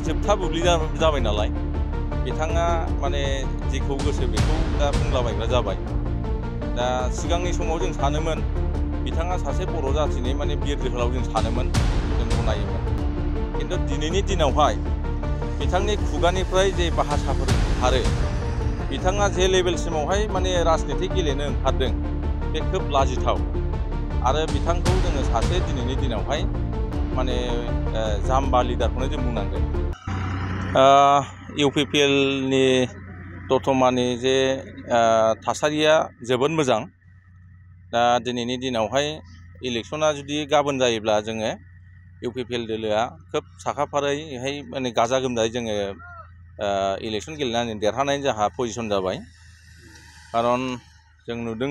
जोबथा बुब्लि जाबाय नालाय बिथाङा माने जेखौ गोसो बेखौ दा बुंलाबायग्रा जाबाय। दा सिगांनि समाव जों सानोमोन बिथाङा सासे बर' जाथिनि माने बिर जोहोलाव जों सानोमोन, जों गनायोमोन। खिन्थु दिनैनि दिनावहाय बिथांनि खुगानिफ्राय जे भाषाफोर ओंखारो, बिथाङा जे लेभेलसिमावहाय माने राजनीति गेलेनो ओंखारदों बे खोब लाजिथाव। आरो बिथांखौ जोङो सासे दिनैनि दिनावहाय माने जाम्बा लिडारखौनो जों बुंनांगोन। UPPL नि दतमानि जे थासारिया जोबोद मोजां। दा दिनैनि दिनावहाय इलेक्सना जुदि गाबोन जायोब्ला जोङो UPPL दोलोआ खोब साखाफारायैहाय माने गाजा गोमजायै जोङो इलेक्सन गेलेनानै देरहानायनि जोंहा पजिसन जाबाय। खारन जों नुदों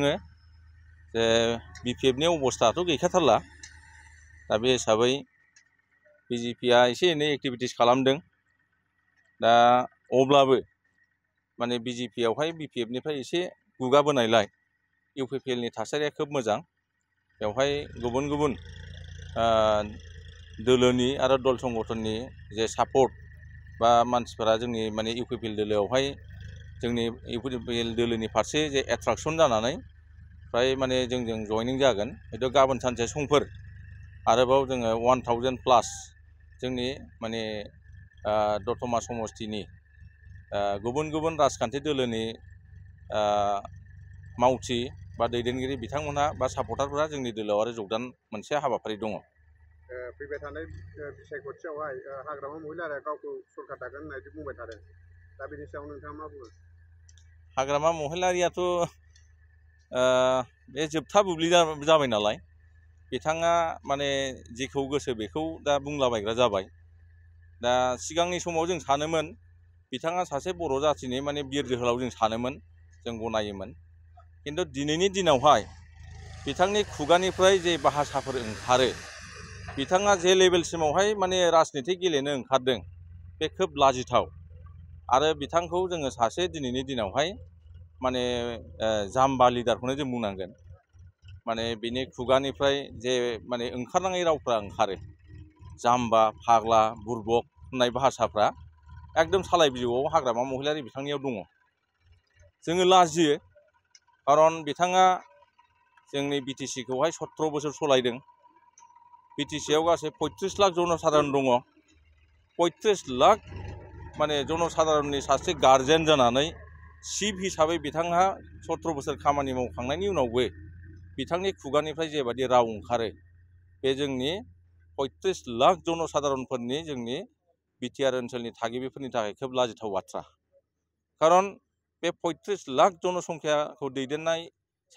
जे BPF नि अबस्थाथ' गैखाथारला। दा बे हिसाबै BJP आ एसे एनै एक्टिभिटिस खालामदों। दा अब्लाबो माने BJP आवहाय BPF निफ्राय एसे गुगाबोनायलाय UPPL नि थासारिया खोब मोजां। बेवहाय गुबुन गुबुन दोलोनि आरो दल संगठननि जे सापर्ट बा मानसिफोरा जोंनि माने UPPL दोलोआवहाय जोंनि UPPL दोलोनि फारसे जे एट्राक्सन जानानै फ्राय माने जोंजों जयनिं जागोन। हयथ' गाबोन सानसे समफोर आरोबाव जोङो 1000+ जोंनि माने दतमा समस्तिनि गुबुन गुबुन राजखान्थि दोलोनि मावथि बा दैदेनगिरि बिथांमोनहा बा सापर्टारफोरा जोंनि दोलोआव आरो जगदान मोनसे हाबाफारि दङ। फैबाय थानाय बिसायख'थियावहाय हाग्रामा महिलारिया गावखौ सरकार दागोन होननानै बुंबाय थादों। दा बेनि सायाव नोंथाङा मा बुङो? हाग्रामा महिलारियाथ' बे जोबथा बुब्लि जाबाय नालाय बिथाङा माने जेखौ गोसो बेखौ दा बुंलाबायग्रा जाबाय। दा सिगांनि समाव जों सानोमोन बिथाङा सासे बर' जाथिनि माने बिर जोहोलाव जों सानोमोन, जों गनायोमोन। खिन्थु दिनैनि दिनावहाय बिथांनि खुगानिफ्राय जे भाषाफोर ओंखारो, बिथाङा जे लेभेलसिमावहाय माने राजनीति गेलेनो ओंखारदों बे खोब लाजिथाव। आरो बिथांखौ जोङो सासे दिनैनि दिनावहाय माने जाम्बा लिडारखौनो जों बुंनांगोन। माने बिनि खुगानिफ्राय जे माने ओंखारनाङै रावफ्रा ओंखारो, जाम्बा, फाग्ला, बुरबक होननाय भाषाफ्रा एकदम सालाय बिजौआव हाग्रामा महिलारि बिथांनियाव दङ। जोङो लाजियो, खारन बिथाङा जोंनि BTC खौहाय 17 बोसोर सलायदों। BTC आव गासै 35 लाख जनसाधारन दङ। 35 लाख माने जनसाधारननि सासे गार्जेन जानानै चिफ हिसाबै बिथांहा 17 बोसोर खामानि मावखांनायनि उनावबो बिथांनि खुगानिफ्राय जेबादि राव ओंखारो, बे जोंनि 35 लाख जनसाधारनफोरनि जोंनि BTR ओनसोलनि थागिबिफोरनि थाखाय खोब लाजिथाव बाथ्रा। खारन बे 35 लाख जनसंख्याखौ दैदेननाय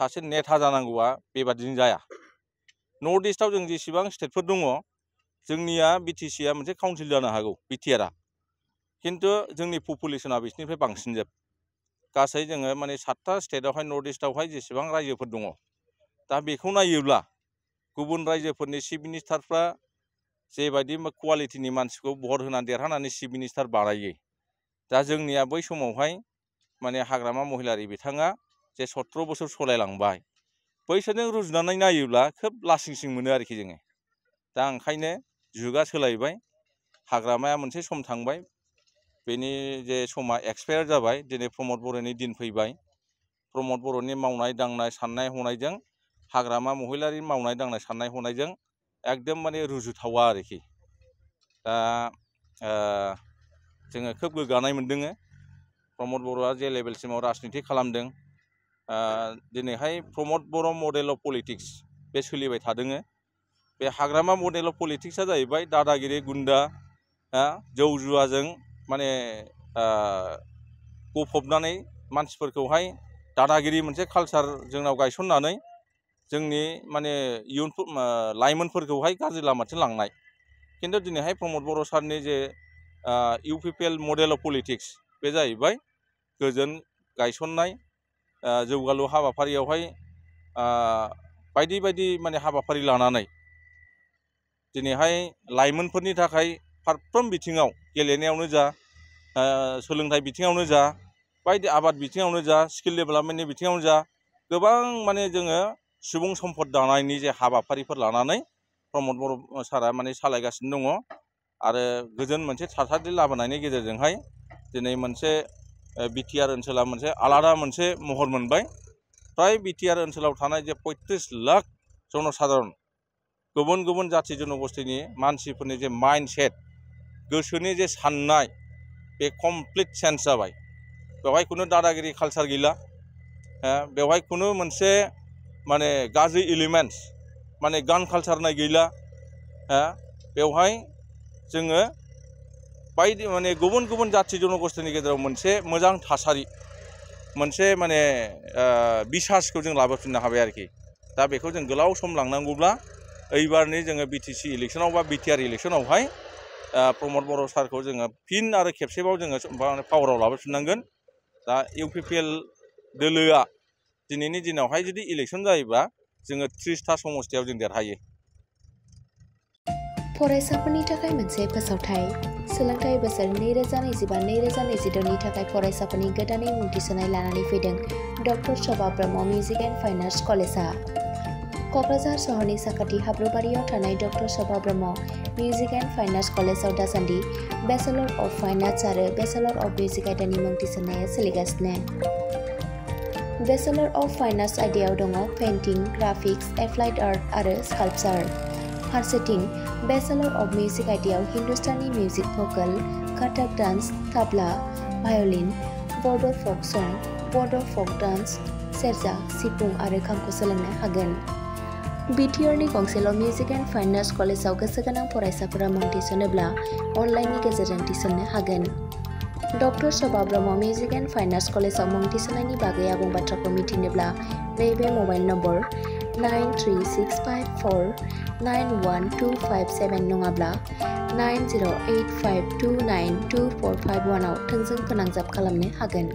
सासे नेता जानांगौआ बेबादिनो जाया। नर्थ इस्टआव जों जेसेबां स्टेटफोर दङ, जोंनिया BTC आ मोनसे काउन्सिल जानो हागौ BTR आ, खिन्थु जोंनि पपुलेसना बिसिनिफ्राय बांसिनजोब। गासै जोङो माने 7टा स्टेटआवहाय नर्थ इस्टआवहाय जेसेबां रायजोफोर दङ, दा बेखौ नायोब्ला गुबुन रायजोफोरनि चिफ मिनिस्टारफ्रा जेबायदि क्वालिटिनि मानसिखौ भट होनानै देरहानानै चिफ मिनिस्टार बानायो, दा जोंनिया बै समावहाय माने हाग्रामा महिलारि बिथाङा जे 17 बोसोर सलायलांबाय, बैसोरजों रुजुनानै नायोब्ला खोब लासिंसिं मोनो आरोखि जोङो। दा ओंखायनो जुगा सोलायबाय, हाग्रामाया मोनसे सम थांबाय, बेनि जे समा एक्सपायार जाबाय। दिनै प्रमद बर'नि दिन फैबाय। प्रमद बर'नि मावनाय दांनाय साननाय हनायजों हाग्रामा महिलारि मावनाय दांनाय साननाय हनायजों एकदम माने रुजुथावा आरोखि। दा जोङो खोब गोग्गानाय मोनदों। प्रमद बर'आ जे लेभेलसिमाव राजनीति खालामदों, दिनैहाय प्रमद बर' मडेल अफ पलिटिक्स बे सोलिबाय थादों। बे हाग्रामा मडेल अफ पलिटिक्सआ जाहैबाय दादागिरि, गुन्दा, जौ जुवाजों माने गफबनानै मानसिफोरखौहाय दादागिरि मोनसे कालचार जोंनाव गायसननानै जोंनि माने इयुन लाइमोनफोरखौहाय गाज्रि लामाथिं लांनाय। खिन्थु दिनैहाय प्रमद बर' सारनि जे UPPL मडेल अफ पलिटिक्स बे जाहैबाय गोजोन गायसननाय, जौगालु हाबाफारियावहाय बायदि बायदि माने हाबाफारि लानानै दिनैहाय लाइमोनफोरनि थाखाय फारफ्रोम बिथिङाव, गेलेनायावनो जा, सोलोंथाइ बिथिङावनो जा, बायदि आबाद बिथिङावनो जा, स्किल डेभेलपमेन्टनि बिथिङावनो जा, गोबां माने जोङो सुबुं सम्पद दानायनि जे हाबाफारिफोर लानानै प्रमद बर' सारा माने सालायगासिनो दङ। आरो गोजोन मोनसे थासारि लाबोनायनि गेजेरजोंहाय दिनै मोनसे बिटिआर ओनसोला मोनसे आलादा मोनसे महर मोनबाय। फ्राय बिटिआर ओनसोलाव थानाय जे 35 लाख जनसाधारन गुबुन गुबुन जाथि जनगोष्ठीनि मानसिफोरनि जे माइन्डसेट गोसोनि जे साननाय बे कमप्लिट चेन्ज जाबाय। बेवहाय खुनु दादागिरि कालचार गैला, बेवहाय खुनु मोनसे माने गाज्रि एलिमेन्ट्स माने गान कालचार नाय गैला। बेवहाय जोङो बायदि माने गुबुन गुबुन जाथि जनगोष्ठीनि गेजेराव मोनसे मोजां थासारि मोनसे माने बिसासखौ जों लाबोफिननो हाबाय आरोखि। दा बेखौ जों गोलाव सम लांनांगौब्ला एइबारनि जोङो बिटिसि इलेक्सनाव बा बिटिआर इलेक्सनावहाय प्रमद बर' सारखौ जोङो फिन आरो खेबसेबाव जोङो पावाराव लाबोफिननांगोन। दा इउपिपिएल दोलोआ दिनैनि दिनावहाय जुदि इलेक्सन जायोबा जोङो 30टा समस्तियाव जों देरहायो। फरायसाफोरनि थाखाय मोनसे फोसावथाय। सोलोंथाइ बोसोर 2025-2026 नि थाखाय फरायसाफोरनि गोदानै मुं थिसननाय लानानै फैदों doctor Shobha Brahma music and fine arts कलेजआ। क'क्राझार सहरनि साखाथि हाब्रुबारियाव थानाय doctor Shobha Brahma music and fine arts कलेजआव दासान्दि बेचेलर अफ फाइन आर्ट्स आरो बेचेलर अफ मिउजिक आयदानि मुं थिसननाया सोलिगासिनो। बेचेलर अफ फाइन आर्ट्स आयदायाव दङ पेइन्टिं, ग्राफिक्स, एप्लाइड आर्ट आरो स्काल्पचार। फारसेथिं बेचेलर अफ मिउजिक आयदायाव Hindustani music, Bhokaal, Kathak dance, ताबला, violin, बड' फक सं, बड' फक डान्स, सेरजा, सिफुं आरो खामखौ सोलोंनो हागोन। बिटिआरनि गंसेल' मिउजिक एन्ड फाइन आर्ट्स कलेजआव गोसो गोनां फरायसाफोरा मुं थिसनोब्ला अनलाइननि गेजेरजों थिसननो हागोन। Doctor Shobha Brahma music and fine arts कलेजआव मुं थिसननायनि बागै आबुं बाथ्राखौ मिथिनोब्ला नैबे मबाइल नम्बर 9365491257 नङाब्ला 9085292451 आव थोंजों फोनांजाब खालामनो हागोन।